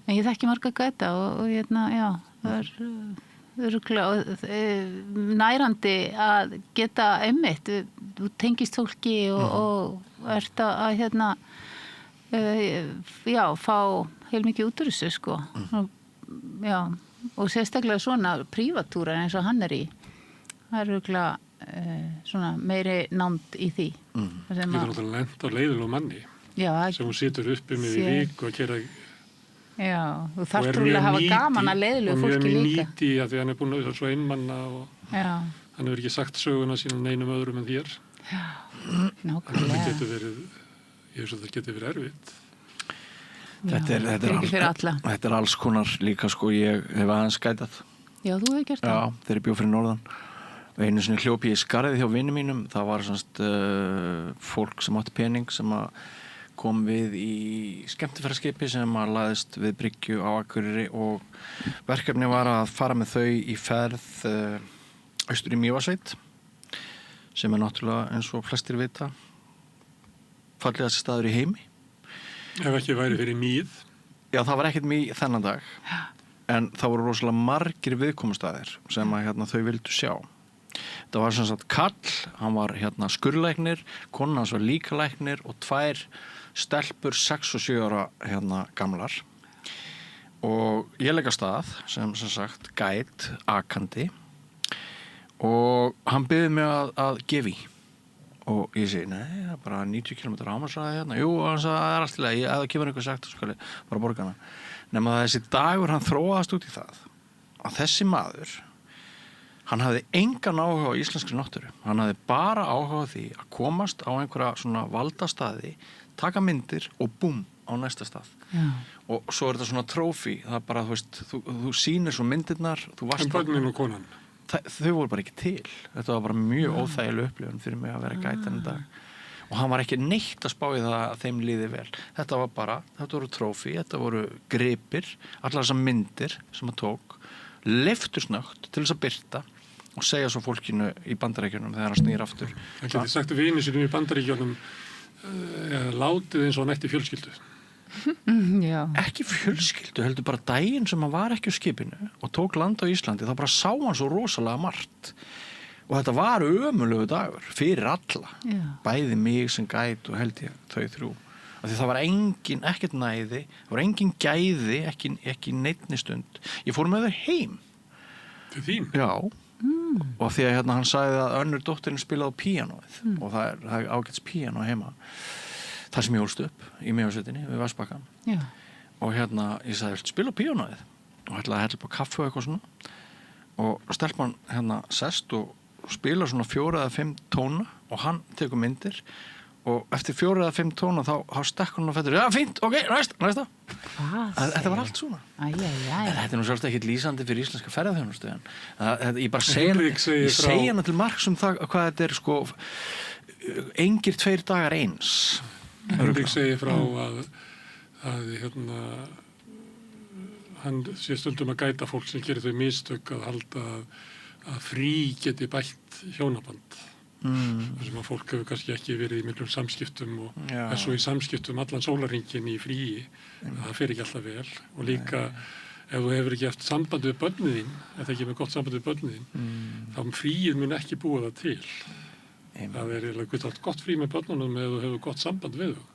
En ég þekki marga að gæta og já, það er... nærandi að geta einmitt, þú tengist fólki og ert að fá heilmikið út úr þessu sko. Já, og sérstaklega svona prívatúrar eins og hann er í það er örugglega svona meiri nánd í því. Getur náttúrulega lent á leiðilegu manni sem hún situr uppi með í vik og kera. Já, þú þarf trúlega að hafa gaman að leiðilegu fólki líka. Og mjög nýti að því hann er búin að vera svo einmanna og hann hefur ekki sagt söguna sína neinum öðrum en þér. Það Nákvæmlega. getur verið, ég veist að það getur verið erfitt. Þetta er ekki fyrir alla. Þetta er alls konar líka sko, ég hef aðeins skætað. Já, þú hefur gert það. Já, þegar ég bjó fyrir norðan. Og einu sinni hljóp ég í skarðið hjá vinum mínum. Það var fólk sem átti pening sem kom við í skemmtiferðaskipi sem laðist við bryggju á Akureyri og verkefni var að fara með þau í ferð austur í Mývatnssveit sem náttúrulega eins og flestir vita fallegasti staður í heimi. Ef ekki væri fyrir mýð. Já, það var ekkert mýð þennan dag. En það voru rosalega margir viðkomustæðir sem þau vildu sjá. Það var sem sagt kall, hann var skurðlæknir, konan hans var líka læknir og 2 stelpur 6 og 7 ára gamlar. Og ég legg af stað sem sagt gæt, akandi og hann biður mig að gefa í. Og ég segi, nei, það er bara 90 km hámarkshraði hérna. Jú, og hann sagði, það er allt í lagi, ef það kemur einhver sagt, þá skal ég bara borga hana. Nema þessi dagur hann þróaðast út í það að þessi maður, hann hafði engan áhuga á íslenskri náttúru. Hann hafði bara áhuga á því að komast á einhverja svona valdastaði, taka myndir og búm á næsta stað. Já. Og svo er þetta svona trófí, það er bara, þú sýnir svo myndirnar, þú varst... En börnin og konan. Þau voru bara ekki til. Þetta var bara mjög óþægileg upplifun fyrir mig að vera gætan í dag. Og hann var ekki neitt að spá í það að þeim líði vel. Þetta var bara, þetta voru trófí, þetta voru gripir, allar þessar myndir sem hann tók, leiftursnögt til þess að birta og segja svo fólkinu í Bandaríkjunum þegar hann snýr aftur. Það getur sagt að vini sínum í Bandaríkjunum látið eins og hann ætti fjölskyldu. Já. Ekki fjölskyldu, heldur bara daginn sem hann var ekki á skipinu og tók land á Íslandi, þá bara sá hann svo rosalega margt. Og þetta var ömurlegu dagur fyrir alla. Já. Bæði mig sem gæt og held ég þau 3. Af því það var ekkert næði, það var engin gæði, ekki neinni stund. Ég fór með þau heim. Til þín? Já. Og því að hann sagði að önnur dóttirinn spilaði á píanóið og það er ágæts píanó heima. Það sem ég hólst upp í Mývatnssveitinni við Vatnsbakkann. Já. Og ég sagði, viltu spila á píanóið? Og ætlaði að hella upp á kaffi og eitthvað svona. Og stelpan sest og spila svona 4 eða 5 tóna og hann tekur myndir og eftir 4 eða 5 tóna þá stekkur hann á fætur. Já, fínt, ok, næsta. Þetta var allt svona. En þetta er nú sjálfsagt ekkert lýsandi fyrir íslenska ferðaþjónustu. Ég bara segja hana til marks það hvað þetta er sko engir 2 dagar eins. Henrik segir frá að hann sé stundum að gæta fólk sem gerir þau mistök að halda að frí geti bætt hjónaband. Þar sem að fólk hefur kannski ekki verið í miklum samskiptum og er svo í samskiptum allan sólarhringinn í fríi. Það fer ekki alltaf vel. Og líka ef þú hefur ekki haft samband við börnin þín, ef það ekki með gott samband við börnin þín, þá fríið mun ekki búa það til. Það er eiginlega gott frí með börnunum ef þú hefur gott samband við þau.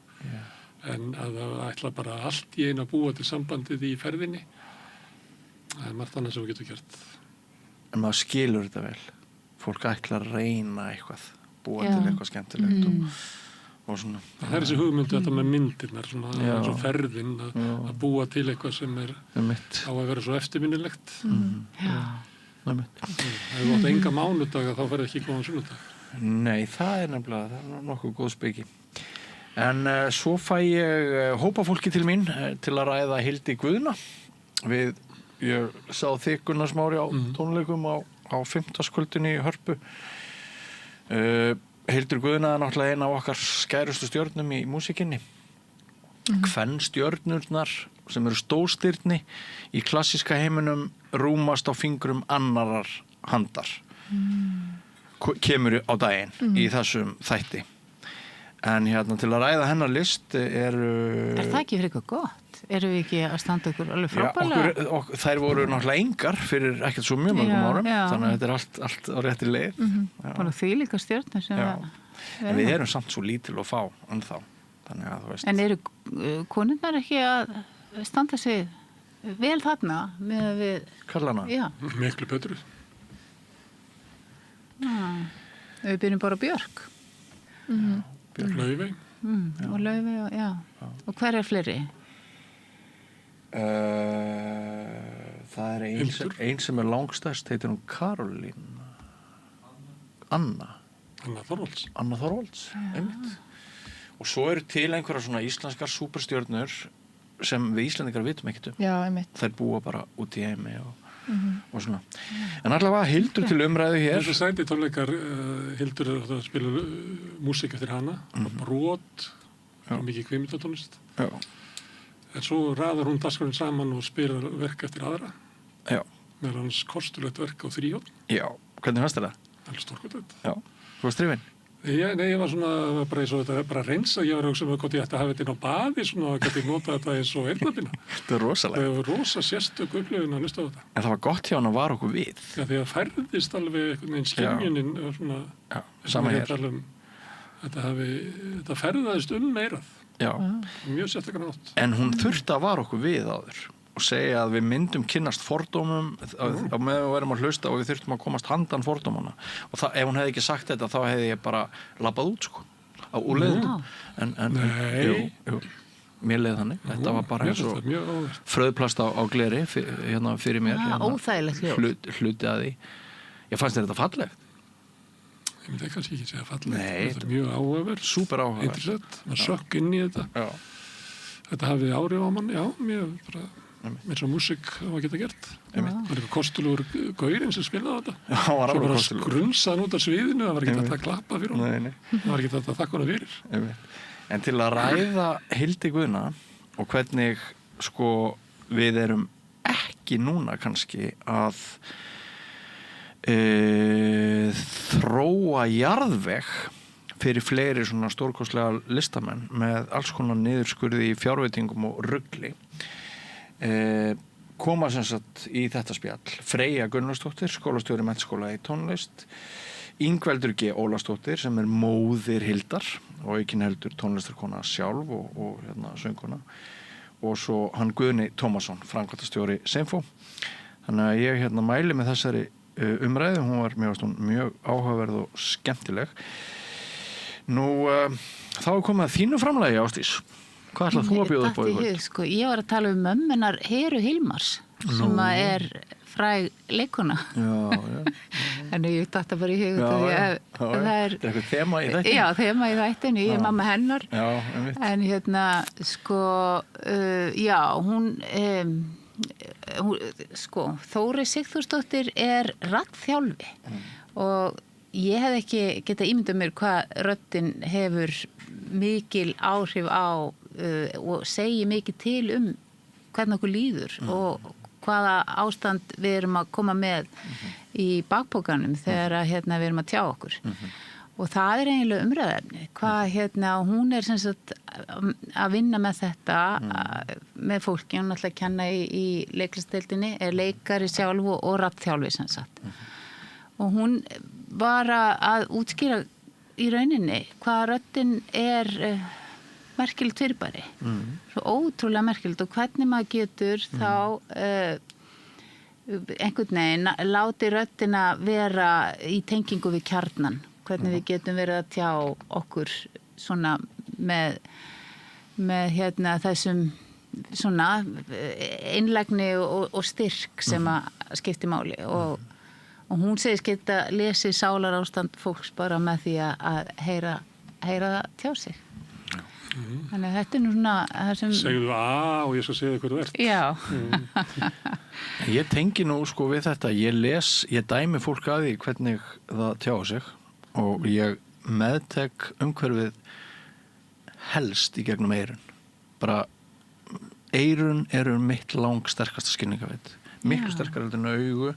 En að það ætla bara allt í einu að búa til sambandið í ferðinni, það er margt annað sem þú getur gert. En maður skilur þetta vel. Fólk ætla að reyna eitthvað, búa til eitthvað skemmtilegt og svona. Það er þessi hugmyndu þetta með myndirnar, svona, eins og ferðin, að búa til eitthvað sem á að vera svo eftirminnilegt. Það hefur átt enga mánudaga, þá ferði ekki góðan sunnudag. Nei, það er nefnilega nokkuð góð speki. En svo fæ ég hópa fólki til mín til að ræða Hildi Guðna. Ég sá þig Gunnar Smári á tónleikum á 50-kvöldinni í Hörpu. Hildur Guðna er náttúrulega ein af okkar skærustu stjörnum í músíkinni. Kvenstjörnurnar sem eru stórstirni í klassíska heiminum rúmast á fingrum annarar handar. Kemur á daginn í þessum þætti. En til að ræða hennar list Er það ekki fyrir eitthvað gott? Erum við ekki að standa okkur alveg frábælega? Já, þær voru náttúrulega engar fyrir ekkert svo mjög mörgum árum. Þannig að þetta er allt á réttri leið. Bara því líka stjörnur sem En við erum samt svo lítil og fá ennþá. Þannig að þú veist. En eru konurnar ekki að standa sig vel þarna með við... Kallana? Já. Miklu betru. Við byrjum bara Björk. Laufey. Og Laufey, já. Og hver er fleiri? Það er ein sem er langstærst, heitir hún Karolín Anna. Anna Þorvalds. Einmitt. Og svo eru til einhverja svona íslenskar súperstjörnur sem við Íslendingar vitum ekkert um. Já, einmitt. Þær búa bara út í heimi og svona. En allavega Hildur til umræðu hér. Þessu sæti tónleikar Hildur er að spila músík eftir hana, brot, mikið kvikmyndatónlist. Já. En svo raðar hún dagskrárinn saman og spilar verk eftir aðra. Já. Með hans kostulegt verk á þríhjón. Já. Hvernig fannst þér það? Alveg stórkvöldið. Já. Þú varst hrifinn? Nei, ég var svona bara eins og þetta bara reynsa, ég var að hugsa um hvort ég ætti að hafa þetta inn á baði svona að geti nota þetta eins og eyrnabína. Þetta er rosalega. Það var rosa sérstök upplifun að hlusta á þetta. En það var gott hjá hann að vara okkur við. Já, því að færðist alveg einhvern veginn skiljunin og svona. Já, sama hér. Þetta ferðaðist meirað. Já. Mjög sérstaklega nátt. En hún þurfti að vara okkur við áður og segja að við myndum kynnast fordómum á meðan við værum að hlusta og við þurftum að komast handan fordómana. Og ef hún hefði ekki sagt þetta þá hefði ég bara labbað út sko. Á úrleiðum. Nei. Jú. Mér leið þannig. Þetta var bara eins og fröðplast á gleri fyrir mér. Óþægilegt hljóð. Hluti að því. Ég fannst þetta fallegt. Ég myndi kannski ekki segja fallegt. Nei. Þetta er mjög áhugaverð. Súper áhugaverð. Interessant. Man sökk inn í þetta. Já. Þetta hafði áhrif á mann. Já, mjög bara eins og músík á að geta gert. Það var eitthvað kostulegur gaurinn sem spilaði þetta. Já, hann var alveg kostulegur. Svo bara skrunsaði út af sviðinu, það var ekki þetta að klappa fyrir hún. Nei. Það var ekki þetta að þakka hana fyrir. En til að ræða Hildi Guðna og hvernig sko við erum ekki núna kannski að þróa jarðveg fyrir fleiri svona stórkostlega listamenn með alls konar niðurskurði í fjárveitingum og rugli. Koma sem sagt í þetta spjall Freyja Gunnlaugsdóttir, skólastjóri menntaskóla í tónlist, Ingveldur G. Ólafsdóttir sem er móðir Hildar og ekki heldur tónlistarkona sjálf og söngkona, og svo hann Guðni Tómasson, framkvæmdastjóri Sinfó. Þannig að ég mæli með þessari umræðu, hún var mjög áhugaverð og skemmtileg. Nú, þá er komið að þínu framlagi, Ásdís. Hvað ætlað þú að bjóða upp á í kvöld? Sko, ég var að tala um mömmunar Heru Hilmars sem er fræg leikona. Já. En ég datta bara í hug það er eitthvað þema í þættinu. Já, þema í þættinu, ég er mamma hennar. Já, einmitt. En sko, já, hún sko, Þóri Sigþórsdóttir er raddþjálfi og ég hef ekki getað ímyndað mér hvað röddin hefur mikil áhrif á og segi mikið til hvernig okkur líður og hvaða ástand við erum að koma með í bakpokanum þegar við erum að tjá okkur. Og það er eiginlega umræðefni. Hvað hún er sem sagt að vinna með þetta með fólki, hún ætla að kenna í leiklistadeildinni, er leikari sjálf og raddþjálfi sem sagt. Og hún var að útskýra í rauninni hvað röddin er merkilegt fyrirbæri. Svo ótrúlega merkilegt og hvernig maður getur þá einhvern veginn láti röddina vera í tengingu við kjarnan. Hvernig við getum verið að tjá okkur svona með þessum svona einlægni og styrk sem að skipti máli og hún segist geta lesið sálarástand fólks bara með því að heyra það tjá sig. Þannig að þetta er nú svona Segðu og ég skal segja þér hvað þú ert. Já. Ég tengi nú sko við þetta, ég dæmi fólk að því hvernig það tjáu sig og ég meðtek umhverfið helst í gegnum eyrun. Bara eyrun eru mitt langsterkasta skilningavit. Miklu sterkar heldur en augu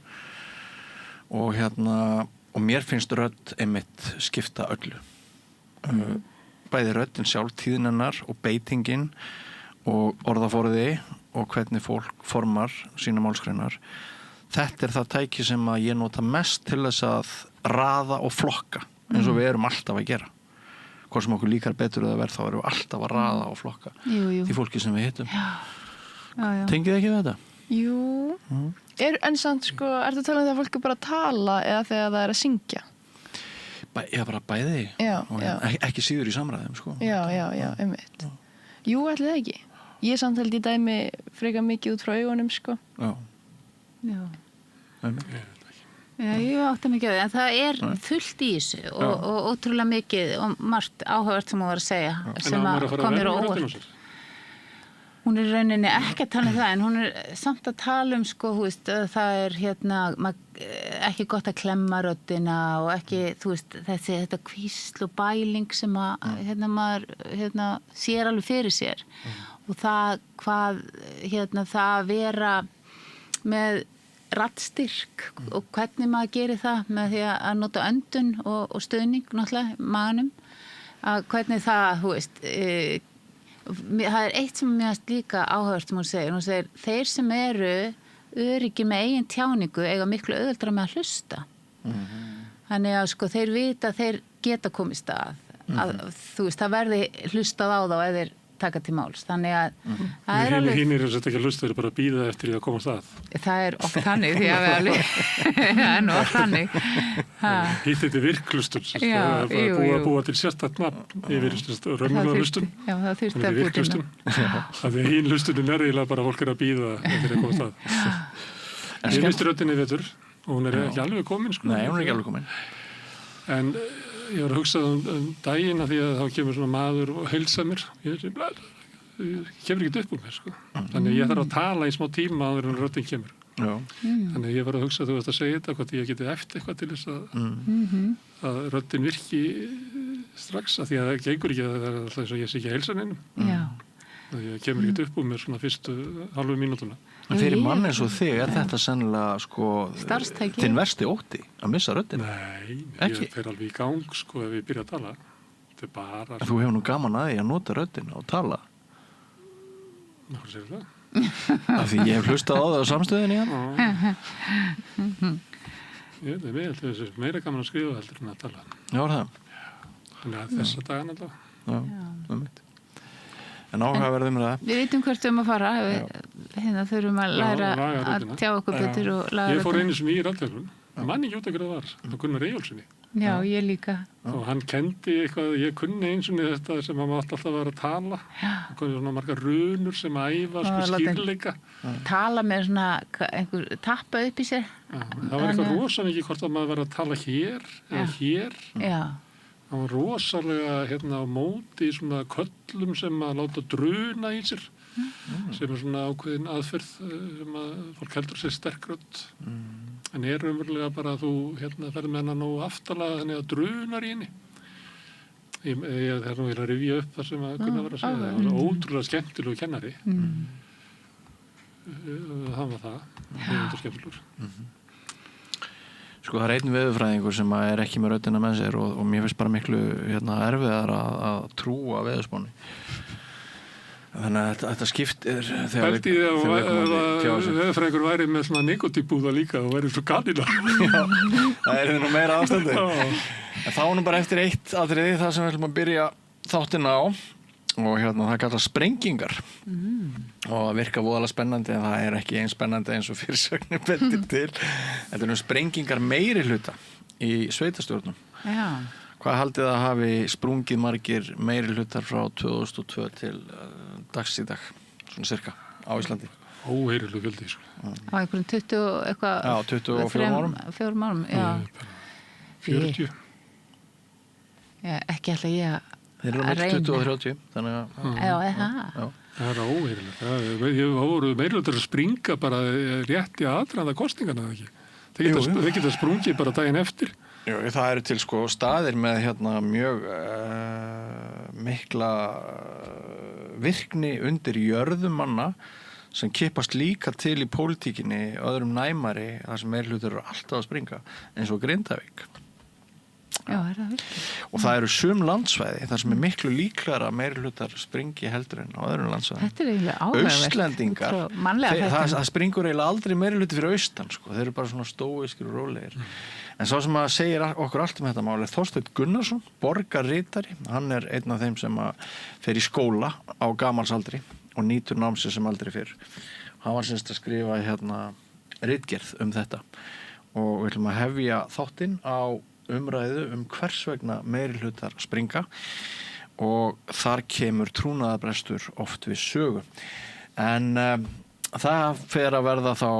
og mér finnst rödd einmitt skipta öllu. Bæði röddin sjálf, tíðnennar og beitingin og orðaforði og hvernig fólk formar sína málsgreinar. Þetta er það tæki sem að ég nota mest til þess að raða og flokka eins og við erum alltaf að gera. Hvort sem okkur líkar betur eða verð þá erum við alltaf að raða og flokka því fólki sem við hittum. Já. Tengið ekki við þetta? Jú. En samt sko, ertu að tala um þegar fólk er bara að tala eða þegar það er að syngja? Já, bara bæði. Já. Ekki síður í samræðum, sko. Já, einmitt. Jú, ætli það ekki. Ég samt held í dæmi frekar mikið út frá augunum, sko. Já. Já. Einmitt. Já, ég átti mikið á því, en það er fullt í þessu og ótrúlega mikið og margt áhugavert sem hún var að segja sem að kom mér á óvart. Hún er í rauninni ekki að tala um það, en hún er samt að tala um, sko, þú veist, það er ekki gott að klemma röddina og ekki, þú veist, þetta hvísl og bæling sem að, maður, sér alveg fyrir sér. Og það, það að vera með raddstyrk og hvernig maður gerir það með því að nota öndun og stuðning, náttúrulega, maganum, að hvernig það, þú veist, það er eitt sem mér finnst líka áhugavert sem hún segir, þeir sem eru öruggir með eigin tjáningu eiga miklu auðveldara með að hlusta. Þannig að sko þeir vita að þeir geta komið stað, að þú veist, það verði hlustað á þá eða þeir taka til máls. Þannig að það er alveg... Hinn þetta ekki að hlusta, þeir eru bara að bíða eftir því að koma stað. Það er oft þannig, því að við alveg... það er nú oft þannig. Hitt þetta virklustun, það er búa til sérstakt nafn yfir raunverulega hlustun. Já, það þurfti að búa til nafn. Það er hinn hlustunin er eiginlega bara fólk er að bíða eftir að koma stað. Ég misti röddinni í vetur og hún er ekki alveg komin. Nei, hún er ekki alveg komin. En ég var að hugsa daginn að því að þá kemur svona maður og heilsa mér. Ég kemur ekki upp úr mér, sko. Þannig ég þarf að tala í smá tíma áður en röddin kemur. Þannig ég var að hugsa, þú veist að segja þetta, hvort ég geti eftir eitthvað til þess að röddin virki strax, að því að það gengur ekki að það er alltaf eins og ég sé ekki að heilsa neinum. Ég kemur ekki upp úr mér svona fyrstu halvu mínútuna. En fyrir mann eins og þig er þetta sennilega, sko, þinn versti ótti að missa röddina? Nei, ég fer alveg í gang, sko, ef ég byrja að tala. Þetta er bara... Þú hefur nú gaman að því að nota röddina og tala? Hvað segir það? Af því ég hef hlustað á það á samstöðinni hérna. Ég veit, þessi meira gaman að skrifa heldur en að tala. Já, það. Þannig að þessa dagana alltaf. Já, mitt. En áhugaverðum það. Við vitum hvert að fara. Hérna þurfum að læra að tjá okkur betur og laga. Ég fór einu sem í röddverðun. Manni ekki út að hverja það var. Það Gunnar Eyjólfssoni. Já, ég líka. Og hann kendi eitthvað, ég kunni eins og þetta sem hann átti alltaf að vera að tala. Það kom svona margar runur sem æfa, sko, skýrleika. Tala með svona, einhver tappa upp í sér. Það var eitthvað rosa mikið hvort að maður var að tala hér eða hér. Já. Það var rosalega á móti í svona köllum sem að láta druna í sér, sem er svona ákveðin aðferð sem að fólk heldur sér sterkrödd. En er umverulega bara að þú ferð með hana nógu aftalega þannig að drunar í henni. Ég er nú að rifja upp það sem að Gunnar var að segja. Það var ótrúlega skemmtilegu kennari. Það var það. Það var skemmtilegur. Sko það er einn veðurfræðingur sem er ekki með röddina með sér og mér finnst bara miklu erfiðar að trúa veðurspáni. Þannig að þetta skiptir þegar við veðurfræðingur væri með svona nikotínbúða líka og væri svo kanina. Já, það er nú meira ástandi. En þá nú bara eftir eitt atriði það sem við ætlum að byrja þáttinn á og það kallast sprengingar og það virka voðalega spennandi en það er ekki eins spennandi eins og fyrirsögnin bendir til. Þetta er sprengingar meirihluta í sveitastjórnum. Já. Hvað haldið að hafi sprungið margir meirihlutar frá 2002 til dags í dag, svona cirka, á Íslandi? Óheyrilega fjöldi, sko. Á einhverjum 20 eitthvað... Já, 24 árum. 4 árum, já. 40. Já, ekki ætla ég að Þeir eru með 20 og 30, þannig að... Já. Það er óheyrilegt. Það voru meirihlutar að springa bara rétt í aðdraganda kosninganna, eða ekki? Þeir geta sprungið bara daginn eftir. Jú, það eru til sko staðir með mjög mikla virkni undir jörðum manna sem kippast líka til í pólitíkinni öðrum næmari þar sem meirihlutar eru alltaf að springa eins og Grindavík. Já, er það virkið? Og það eru sum landsvæði þar sem er miklu líklara að meirihlutar springi heldur en á öðrum landsvæðum. Þetta er eiginlega áhugavert. Austlendingar, það springur eiginlega aldrei meirihluti fyrir austan, sko. Þeir eru bara svona stóiskir og rólegir. En sá sem að segir okkur allt um þetta mál er Þorsteinn Gunnarsson, borgarritari. Hann er einn af þeim sem fer í skóla á gamalsaldri og nýtur námsins sem aldrei fyrr. Hann var semst að skrifa ritgerð um þetta og við ætlum að hefja þáttinn á umræðu hvers vegna meirihlutar springa og þar kemur trúnaðarbrestur oft við sögu. En það fer að verða þá,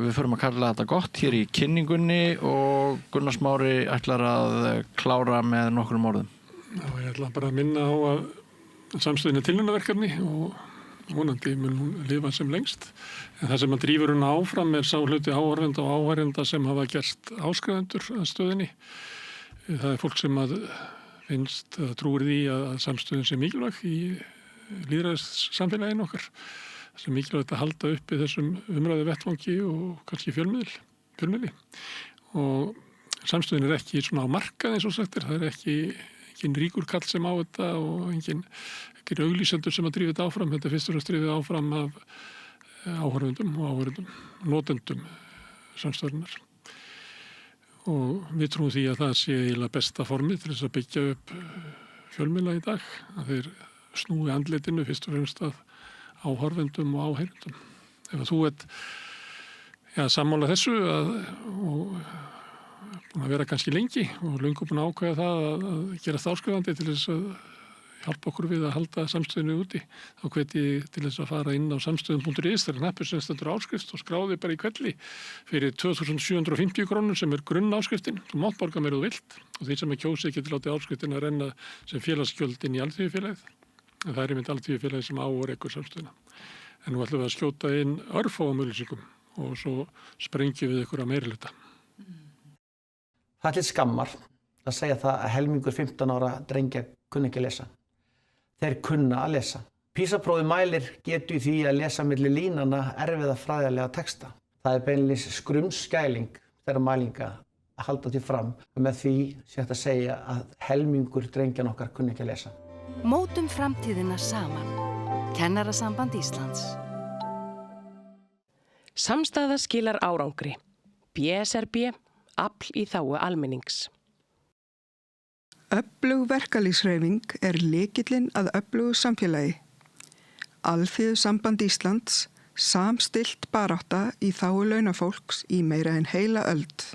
við förum að kalla þetta gott hér í kynningunni og Gunnar Smári ætlar að klára með nokkrum orðum. Já, ég ætla bara að minna á að samstöðin er tilraunaverkefni og vonandi mun hún lifa sem lengst. En það sem að drífur hún áfram er sá hluti áhorfenda og áhorfenda sem hafa gerst áskrifundur að stöðinni. Það er fólk sem að finnst eða trúir því að samstöðin sé mikilvæg í lýðræðissamfélaginu okkar. Það er mikilvægt að halda uppi þessum umræðu vettvangi og kannski fjölmiðli. Og samstöðin er ekki svona á markað eins og sagt er. Það er ekki ríkur kall sem á þetta og engin auglýsendur sem að drífa þetta áfram. Þetta er fyrst og fremst drífið áfram af áhorfendum, notendum samstöðurinnar. Og við trúum því að það sé eiginlega besta formið til þess að byggja upp fjölmiðla í dag. Að þeir snúi andlitinu fyrst og fremst að áhorfendum og áheyrendum. Ef þú ert sammála þessu og búin að vera kannski lengi og löngu búin að ákveða það að gerast áskrifandi til þess að hjálpa okkur við að halda samstöðinu úti, þá hvet ég til þess að fara inn á samstöðum.is, það er hnappur sem stendur áskrift og skráði bara í kvelli fyrir 2.750 krónur sem er grunn áskriftin. Þú mátt borga meira þú vilt og því sem er kjósið getur látið áskriftin að renna sem félagsgjöld inn í Alþýðufélagið. En það er einmitt Alþýðufélagið sem á og rekur samstöðuna. En nú ætlum við að skjóta inn örfáum auglýsingum og svo sprengjum við ykkur að meirihluta. Það er til skammar að segja það að helmingur 15 ára drengja kunna ekki að lesa. Þeir kunna að lesa. PISA-prófið mælir getu í því að lesa milli línanna erfiða fræðilega texta. Það er beinlínis skrumskæling þeirra mælinga að halda því fram og með því sé hægt að segja að helmingur drengjan okkar kunna ekki að lesa. Mótum framtíðina saman. Kennarasamband Íslands. Samstaða skilar árangri. BSRB, afl í þágu almennings. Öflug verkalýðshreyfing er lykillinn að öflugu samfélagi. Alþýðusamband Íslands samstillt barátta í þágu launafólks í meira en heila öld.